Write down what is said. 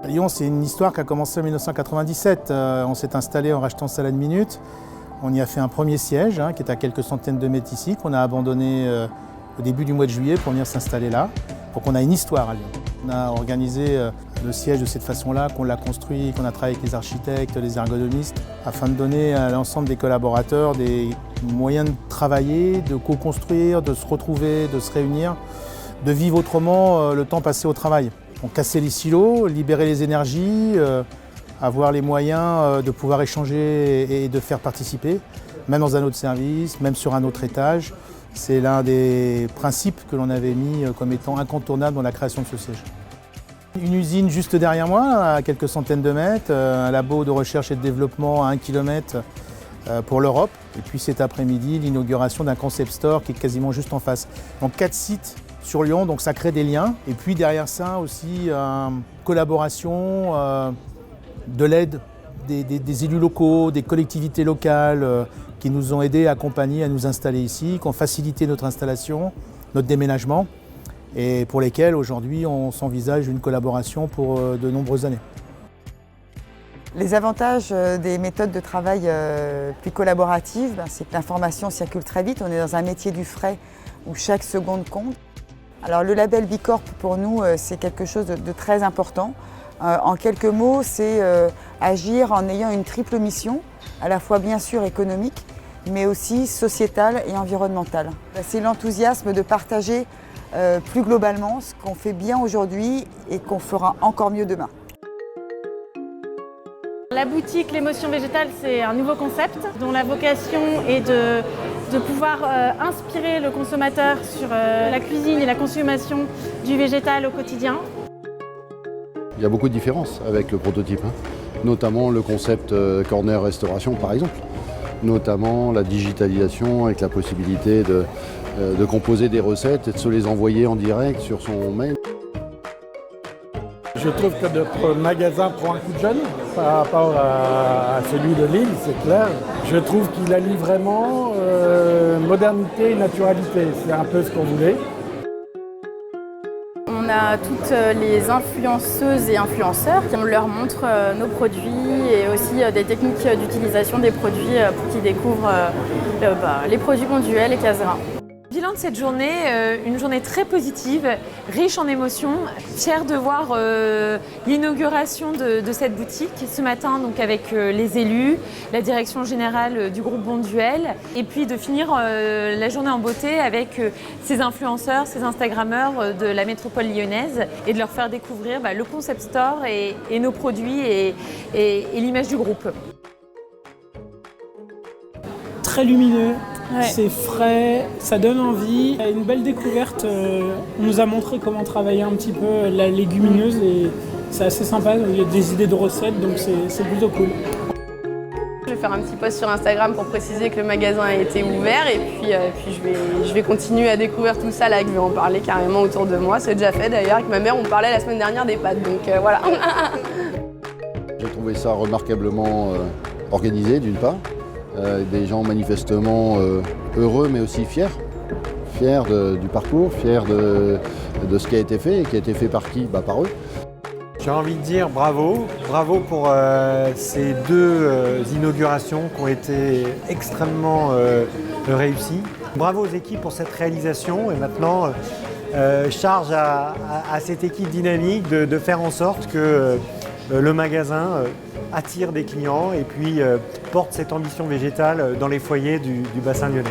Lyon, c'est une histoire qui a commencé en 1997. On s'est installé en rachetant Salade Minute. On y a fait un premier siège, qui est à quelques centaines de mètres ici, qu'on a abandonné au début du mois de juillet pour venir s'installer là. Donc on a une histoire à Lyon. On a organisé le siège de cette façon-là, qu'on l'a construit, qu'on a travaillé avec les architectes, les ergonomistes, afin de donner à l'ensemble des collaborateurs des moyens de travailler, de co-construire, de se retrouver, de se réunir, de vivre autrement le temps passé au travail. Donc casser les silos, libérer les énergies, avoir les moyens de pouvoir échanger et de faire participer, même dans un autre service, même sur un autre étage. C'est l'un des principes que l'on avait mis comme étant incontournable dans la création de ce siège. Une usine juste derrière moi, à quelques centaines de mètres, un labo de recherche et de développement à 1 km pour l'Europe. Et puis cet après-midi, l'inauguration d'un concept store qui est quasiment juste en face. Donc 4 sites sur Lyon, donc ça crée des liens. Et puis derrière ça aussi, collaboration, de l'aide des élus locaux, des collectivités locales qui nous ont aidés, accompagnés à nous installer ici, qui ont facilité notre installation, notre déménagement et pour lesquels aujourd'hui on s'envisage une collaboration pour de nombreuses années. Les avantages des méthodes de travail plus collaboratives, c'est que l'information circule très vite. On est dans un métier du frais où chaque seconde compte. Alors le label Bicorp pour nous c'est quelque chose de très important. En quelques mots, c'est agir en ayant une triple mission, à la fois bien sûr économique, mais aussi sociétale et environnementale. C'est l'enthousiasme de partager plus globalement ce qu'on fait bien aujourd'hui et qu'on fera encore mieux demain. La boutique L'émotion végétale, c'est un nouveau concept dont la vocation est de pouvoir inspirer le consommateur sur la cuisine et la consommation du végétal au quotidien. Il y a beaucoup de différences avec le prototype, notamment le concept corner restauration par exemple, notamment la digitalisation avec la possibilité de composer des recettes et de se les envoyer en direct sur son mail. Je trouve que notre magasin prend un coup de jeune par rapport à celui de Lille, c'est clair. Je trouve qu'il allie vraiment modernité et naturalité, c'est un peu ce qu'on voulait. On a toutes les influenceuses et influenceurs qui leur montrent nos produits et aussi des techniques d'utilisation des produits pour qu'ils découvrent les produits Bonduelle et Casera. Bilan de cette journée, une journée très positive, riche en émotions, fière de voir l'inauguration de cette boutique ce matin donc avec les élus, la direction générale du groupe Bonduelle et puis de finir la journée en beauté avec ces influenceurs, ces instagrammeurs de la métropole lyonnaise et de leur faire découvrir le concept store et nos produits et l'image du groupe. Très lumineux. Ouais. C'est frais, ça donne envie. Il y a une belle découverte. On nous a montré comment travailler un petit peu la légumineuse et c'est assez sympa. Il y a des idées de recettes, donc c'est plutôt cool. Je vais faire un petit post sur Instagram pour préciser que le magasin a été ouvert et puis je vais continuer à découvrir tout ça là, que je vais en parler carrément autour de moi. C'est déjà fait d'ailleurs. Avec ma mère, on parlait la semaine dernière des pâtes, donc voilà. J'ai trouvé ça remarquablement organisé d'une part. Des gens manifestement heureux mais aussi fiers du parcours, fiers de ce qui a été fait et qui a été fait par qui ? Par eux. J'ai envie de dire bravo pour ces deux inaugurations qui ont été extrêmement réussies. Bravo aux équipes pour cette réalisation et maintenant charge à cette équipe dynamique de faire en sorte que le magasin attire des clients et puis porte cette ambition végétale dans les foyers du bassin lyonnais.